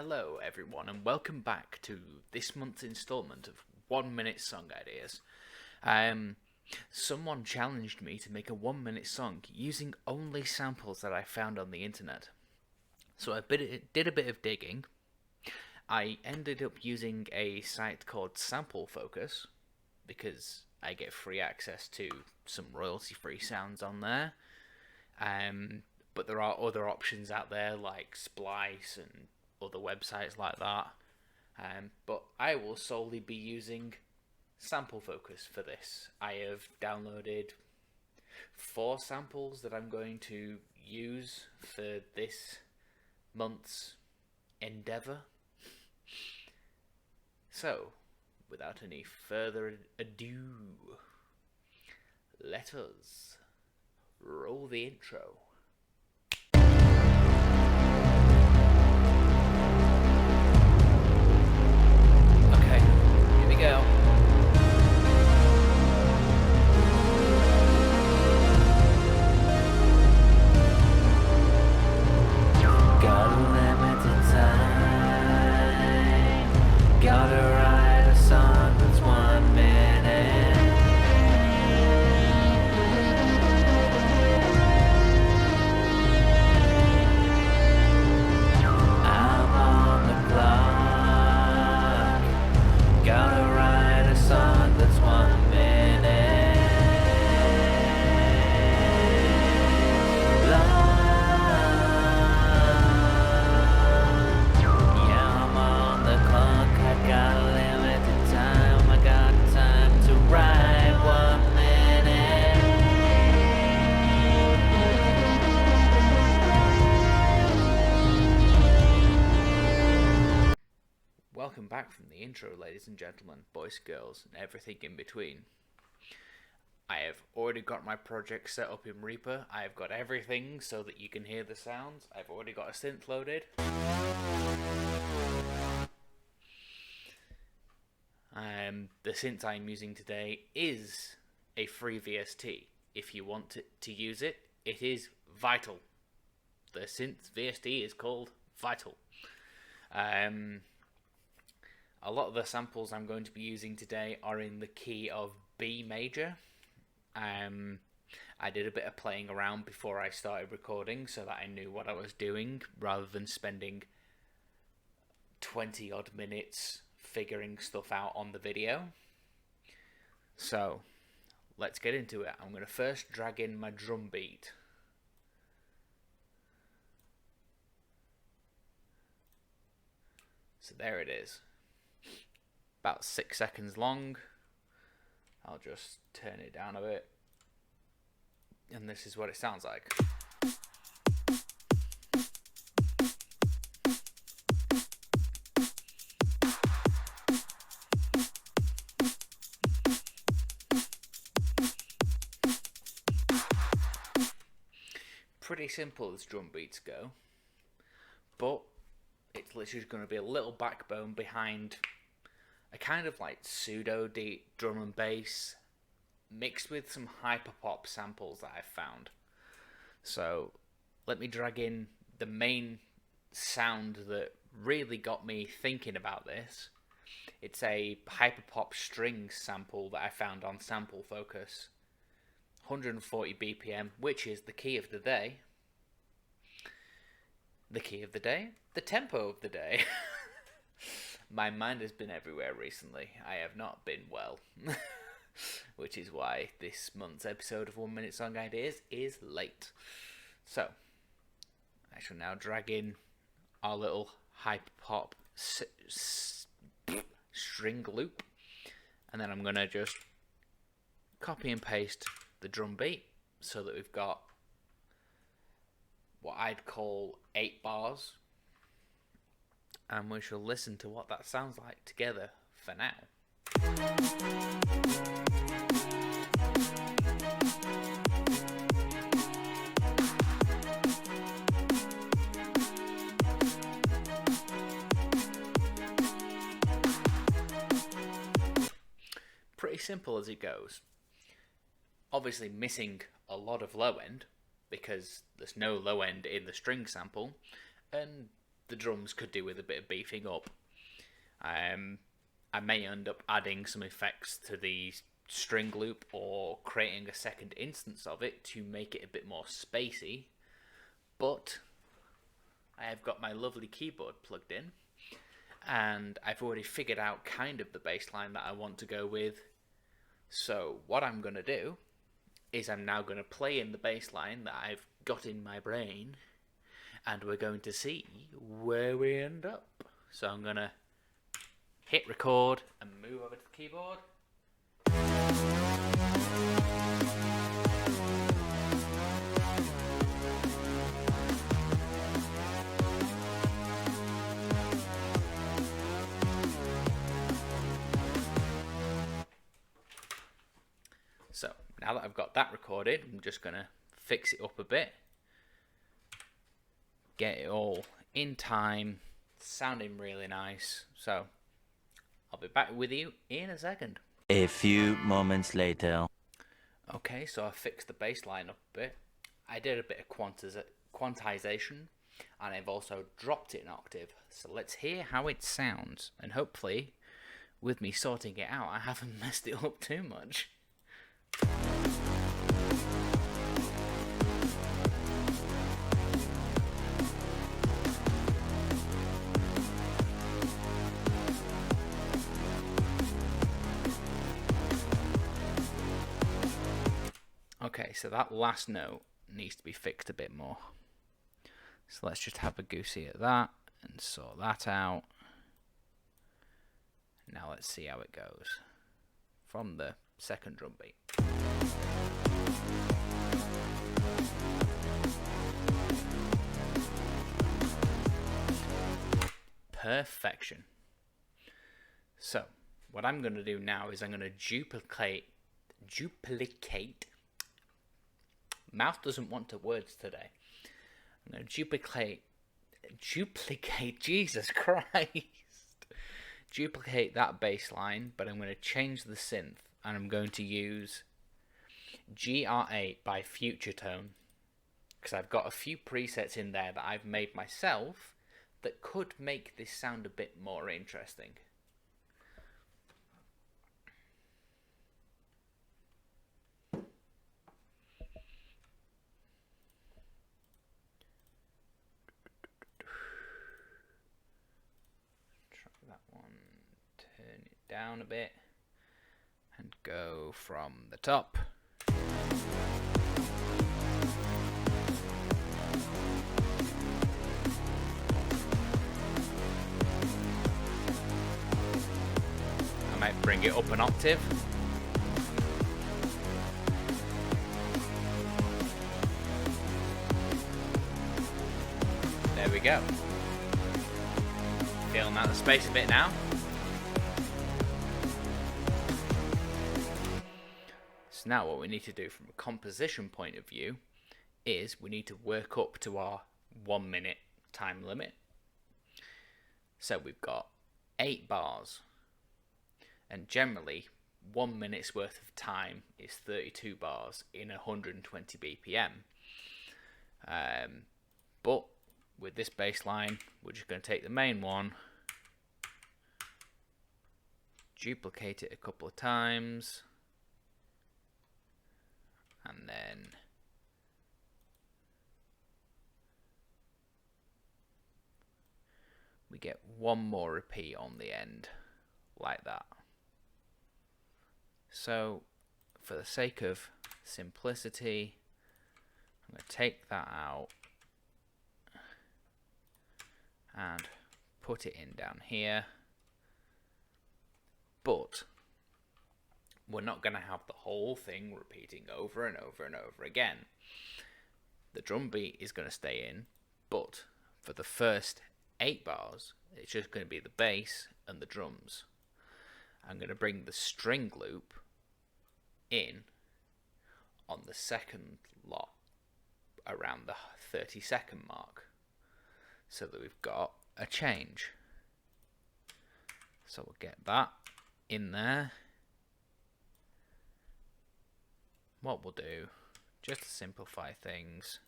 Hello, everyone, and welcome back to this month's installment of 1 Minute Song Ideas. Someone challenged me to make a 1 minute song using only samples that I found on the internet. So I did a bit of digging. I ended up using a site called Sample Focus because I get free access to some royalty-free sounds on there. But there are other options out there like Splice and other websites like that. But I will solely be using Sample Focus for this. I have downloaded 4 samples that I'm going to use for this month's endeavour. So, without any further ado, let us roll the intro. Okay, here we go. Got a limited time. Gotta write a song that's 1 minute. I'm on the clock. Gotta write a song that's 1 minute long. Yeah, I'm on the clock. I got a limited time. I got time to write 1 minute. Welcome back from the intro, ladies and gentlemen, boys, girls, and everything in between. I have already got my project set up in Reaper. I have got everything so that you can hear the sounds. I've already got a synth loaded. The synth I'm using today is a free VST. If you want to use it, it is Vital. The synth VST is called Vital. A lot of the samples I'm going to be using today are in the key of B major. I did a bit of playing around before I started recording so that I knew what I was doing rather than spending 20 odd minutes figuring stuff out on the video. So, let's get into it. I'm going to first drag in my drum beat. So there it is. About 6 seconds long. I'll just turn it down a bit. And this is what it sounds like. Pretty simple as drum beats go, but it's literally going to be a little backbone behind a kind of like pseudo deep drum and bass mixed with some hyperpop samples that I've found. So let me drag in the main sound that really got me thinking about this. It's a hyperpop strings sample that I found on Sample Focus. 140 BPM, which is the key of the day. The key of the day? The tempo of the day. My mind has been everywhere recently. I have not been well. Which is why this month's episode of 1 Minute Song Ideas is late. So, I shall now drag in our little hyperpop string loop. And then I'm going to just copy and paste the drum beat so that we've got what I'd call 8 bars, and we shall listen to what that sounds like together for now. Pretty simple as it goes. Obviously missing a lot of low end because there's no low end in the string sample, and the drums could do with a bit of beefing up. I may end up adding some effects to the string loop or creating a second instance of it to make it a bit more spacey. But I have got my lovely keyboard plugged in, and I've already figured out kind of the bass line that I want to go with. So what I'm going to do is I'm now going to play in the bass line that I've got in my brain, and we're going to see where we end up. So I'm going to hit record and move over to the keyboard. So now that I've got that recorded, I'm just going to fix it up a bit, get it all in time, sounding really nice. So I'll be back with you in a second. A few moments later. Okay, so I fixed the bass line up a bit. I did a bit of quantization, and I've also dropped it an octave. So let's hear how it sounds, and hopefully, with me sorting it out, I haven't messed it up too much. Okay, so that last note needs to be fixed a bit more. So let's just have a goosey at that and sort that out. Now let's see how it goes from the second drum beat. Perfection. So what I'm going to do now is I'm going to duplicate. Mouth doesn't want to words today. I'm going to duplicate, Jesus Christ. Duplicate that bass line, but I'm going to change the synth, and I'm going to use GR8 by Future Tone, because I've got a few presets in there that I've made myself that could make this sound a bit more interesting. Turn it down a bit and go from the top. I might bring it up an octave. There we go. Feeling out the space a bit now. So now what we need to do from a composition point of view is we need to work up to our 1 minute time limit. So we've got 8 bars, and generally 1 minute's worth of time is 32 bars in 120 BPM. But with this bass line, we're just going to take the main one, duplicate it a couple of times, and then we get one more repeat on the end, like that. So, for the sake of simplicity, I'm going to take that out and put it in down here. But we're not going to have the whole thing repeating over and over and over again. The drum beat is going to stay in, but for the first 8 bars, it's just going to be the bass and the drums. I'm going to bring the string loop in on the second lot around the 30-second mark, so that we've got a change. So we'll get that in there. What we'll do, just to simplify things,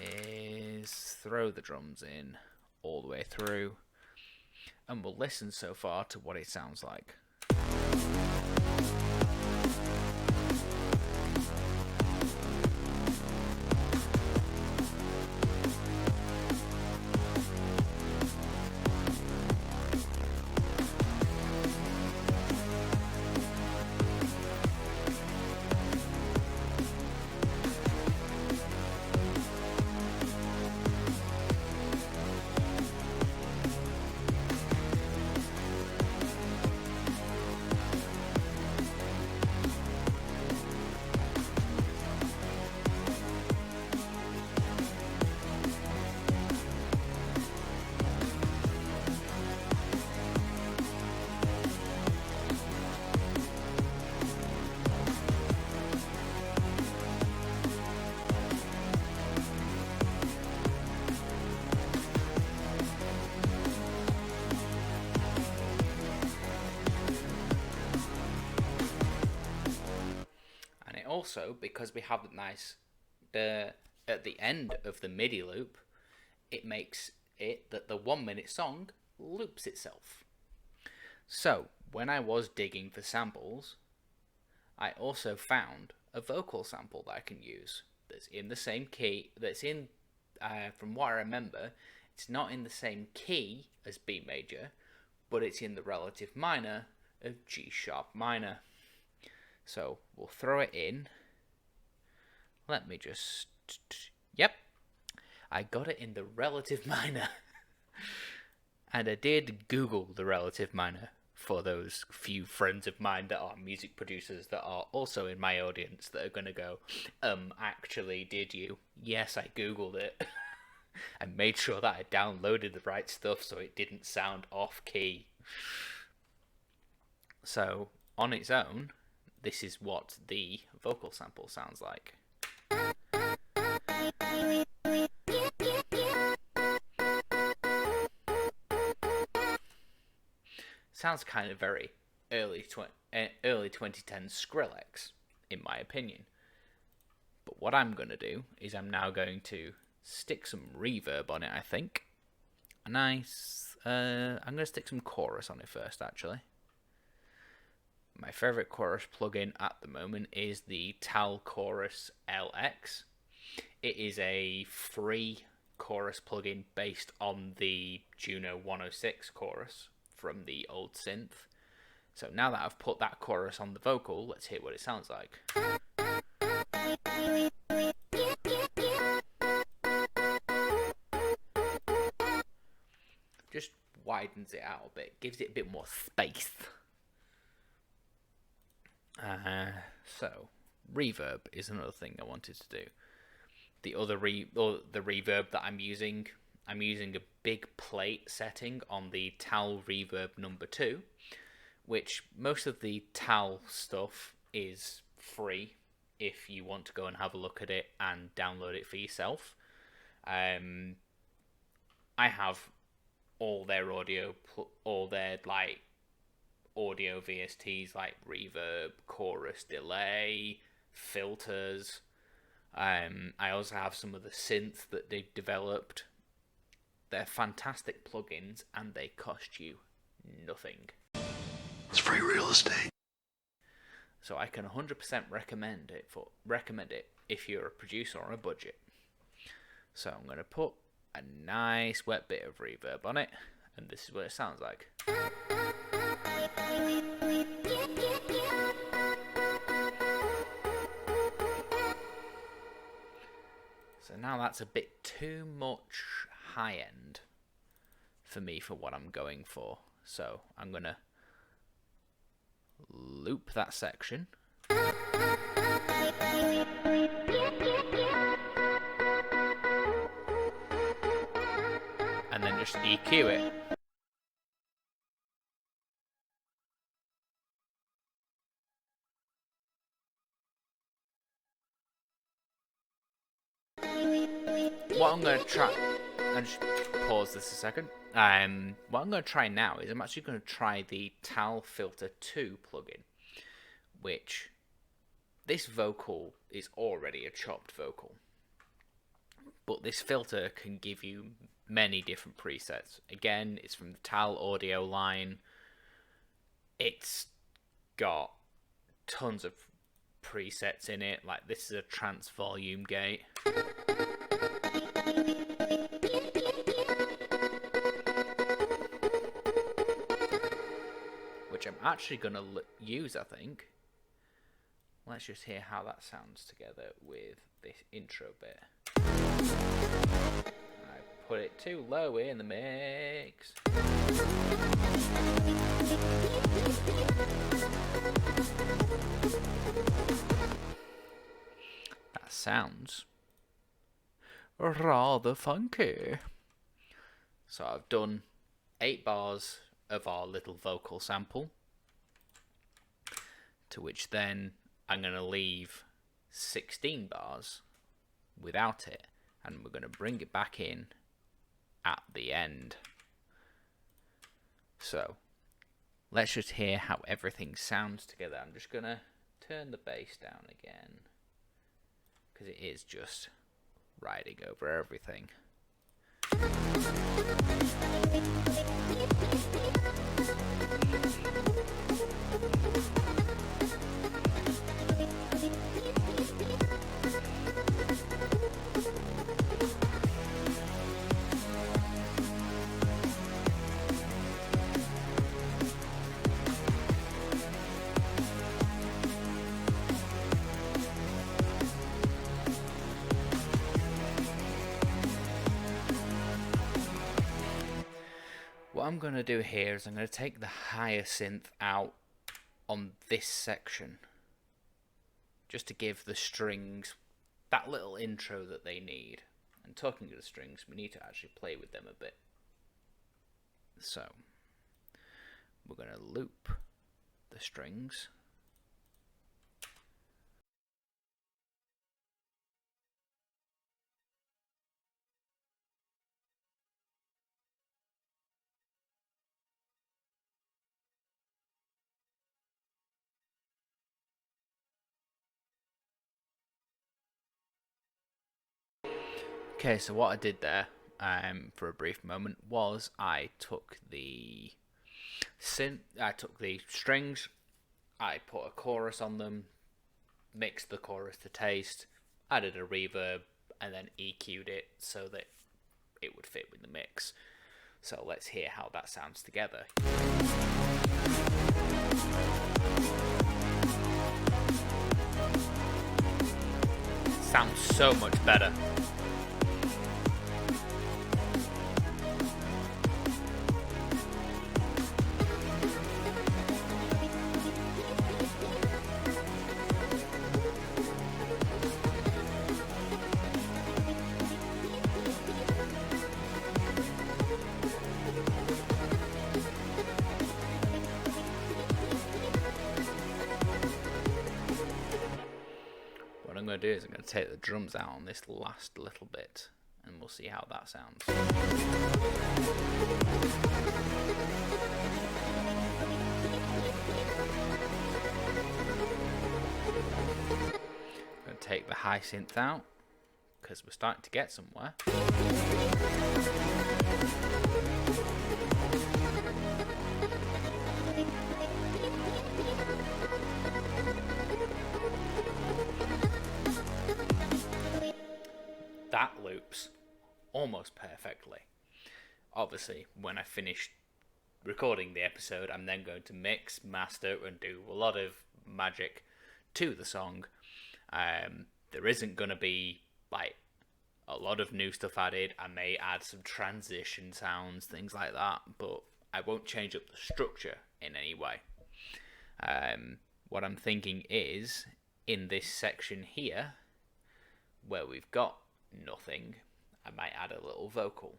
is throw the drums in all the way through, and we'll listen so far to what it sounds like. Also, because we have at the end of the MIDI loop, it makes it that the 1 minute song loops itself. So, when I was digging for samples, I also found a vocal sample that I can use that's in the same key, from what I remember, it's not in the same key as B major, but it's in the relative minor of G sharp minor. So we'll throw it in. Let me just... Yep. I got it in the relative minor. And I did Google the relative minor for those few friends of mine that are music producers that are also in my audience that are going to go, actually, did you? Yes, I Googled it. I made sure that I downloaded the right stuff so it didn't sound off key. So, on its own, this is what the vocal sample sounds like. Sounds kind of very early 2010s Skrillex, in my opinion. But what I'm going to do is I'm now going to stick some reverb on it, I think. I'm going to stick some chorus on it first, actually. My favourite chorus plugin at the moment is the Tal Chorus LX. It is a free chorus plugin based on the Juno 106 chorus from the old synth. So now that I've put that chorus on the vocal, let's hear what it sounds like. Just widens it out a bit, gives it a bit more space. So, reverb is another thing I wanted to do. The reverb that I'm using a big plate setting on the Tal Reverb number 2, which most of the Tal stuff is free if you want to go and have a look at it and download it for yourself. I have all their audio VSTs like reverb, chorus, delay, filters. I also have some of the synth that they've developed. They're fantastic plugins and they cost you nothing. It's free real estate. So I can 100% recommend it if you're a producer on a budget. So I'm going to put a nice wet bit of reverb on it, and this is what it sounds like. So now that's a bit too much high end for me for what I'm going for. So I'm going to loop that section. And then just EQ it. What I'm going to try, and just pause this a second. What I'm going to try now is I'm actually going to try the Tal Filter 2 plugin, which this vocal is already a chopped vocal, but this filter can give you many different presets. Again, it's from the TAL audio line. It's got tons of presets in it. Like, this is a trance volume gate. Which I'm actually going to use, I think. Let's just hear how that sounds together with this intro bit. I put it too low in the mix. That sounds rather funky. So I've done 8 bars of our little vocal sample, to which then I'm going to leave 16 bars without it, and we're going to bring it back in at the end. So let's just hear how everything sounds together. I'm just going to turn the bass down again, because it is just riding over everything. What I'm going to do here is I'm going to take the Hyacinth out on this section, just to give the strings that little intro that they need. And talking to the strings, we need to actually play with them a bit. So we're going to loop the strings. Okay, so what I did there, for a brief moment, was I took the strings, I put a chorus on them, mixed the chorus to taste, added a reverb, and then EQ'd it so that it would fit with the mix. So let's hear how that sounds together. Sounds so much better. What I'm going to do is I'm going to take the drums out on this last little bit, and we'll see how that sounds. I'm going to take the Hyacinth out, because we're starting to get somewhere. That loops almost perfectly. Obviously, when I finish recording the episode, I'm then going to mix, master, and do a lot of magic to the song. There isn't going to be like a lot of new stuff added. I may add some transition sounds, things like that, but I won't change up the structure in any way. What I'm thinking is, in this section here, where we've got nothing, I might add a little vocal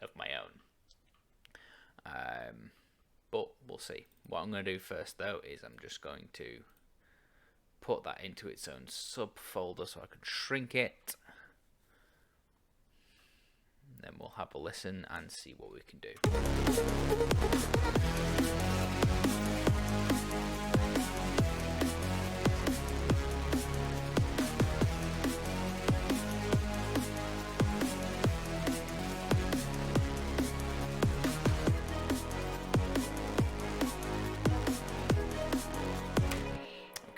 of my own. But we'll see. What I'm going to do first, though, is I'm just going to put that into its own subfolder so I can shrink it. Then we'll have a listen and see what we can do.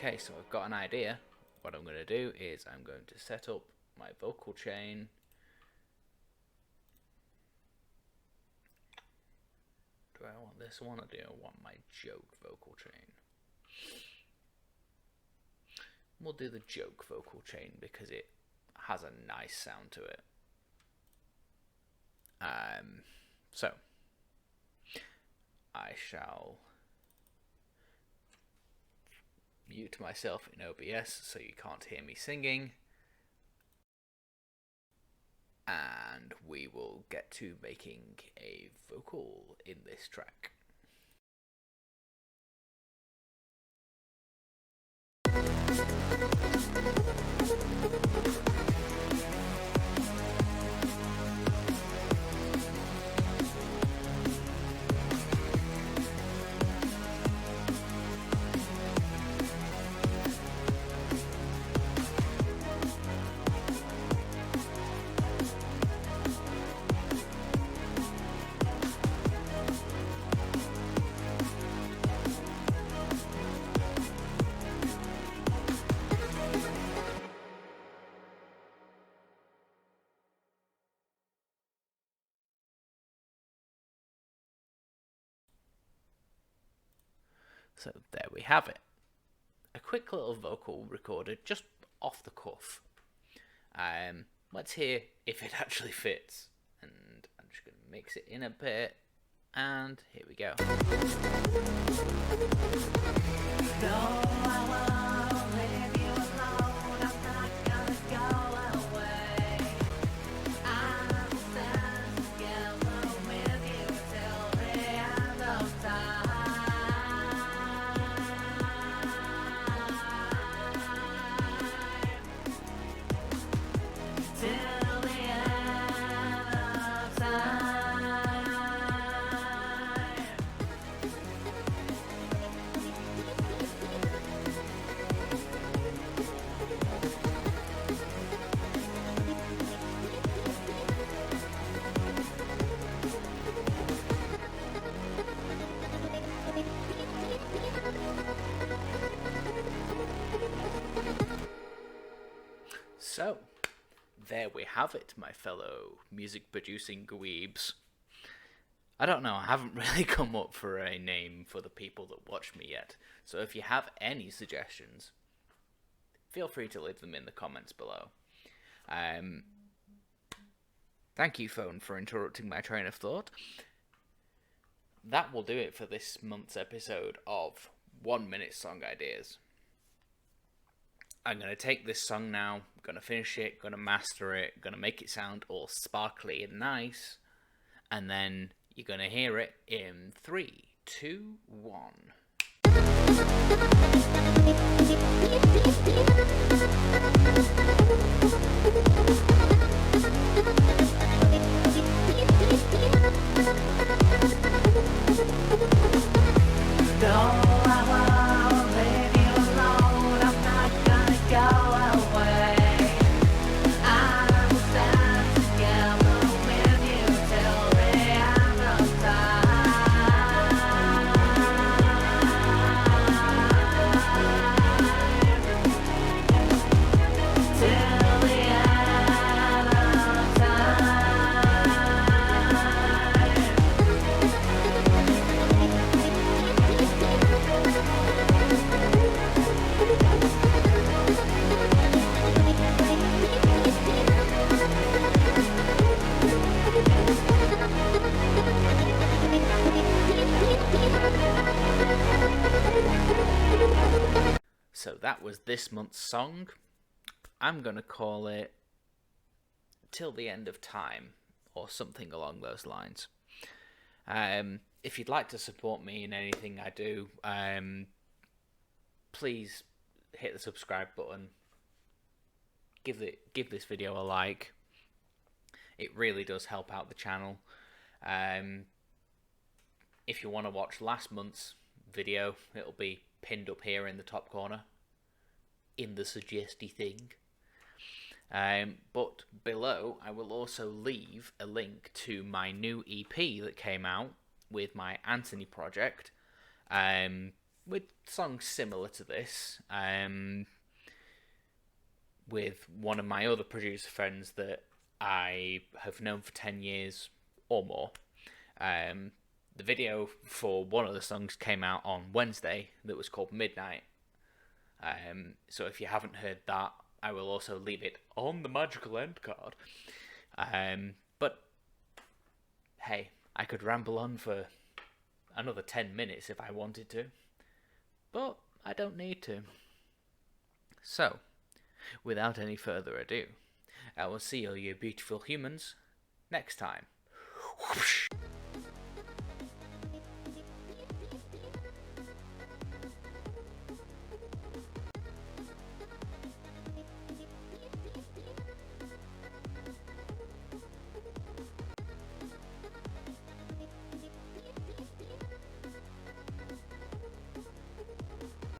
Okay, so I've got an idea. What I'm going to do is I'm going to set up my vocal chain. Do I want this one or do I want my joke vocal chain? We'll do the joke vocal chain because it has a nice sound to it. So I shall mute myself in OBS so you can't hear me singing, and we will get to making a vocal in this track. So there we have it. A quick little vocal recorded just off the cuff. Let's hear if it actually fits. And I'm just going to mix it in a bit. And here we go. No, I won't leave you alone. I'm not gonna go away. I'll stand together with you till the end of time. Till the end of time. So, there we have it, my fellow music producing dweebs. I don't know, I haven't really come up for a name for the people that watch me yet, so if you have any suggestions, feel free to leave them in the comments below. Thank you, phone, for interrupting my train of thought. That will do it for this month's episode of 1 Minute Song Ideas. I'm going to take this song now, going to finish it, going to master it, going to make it sound all sparkly and nice, and then you're going to hear it in 3, 2, 1. So that was this month's song. I'm going to call it Till the End of Time, or something along those lines. If you'd like to support me in anything I do, please hit the subscribe button. Give this video a like. It really does help out the channel. If you want to watch last month's video, it'll be pinned up here in the top corner in the suggesty thing. But below I will also leave a link to my new EP that came out with my Anthony project. with songs similar to this, with one of my other producer friends that I have known for 10 years or more. The video for one of the songs came out on Wednesday that was called Midnight. So if you haven't heard that, I will also leave it on the magical end card. But hey, I could ramble on for another 10 minutes if I wanted to, but I don't need to. So, without any further ado, I will see all you beautiful humans next time. Whoosh.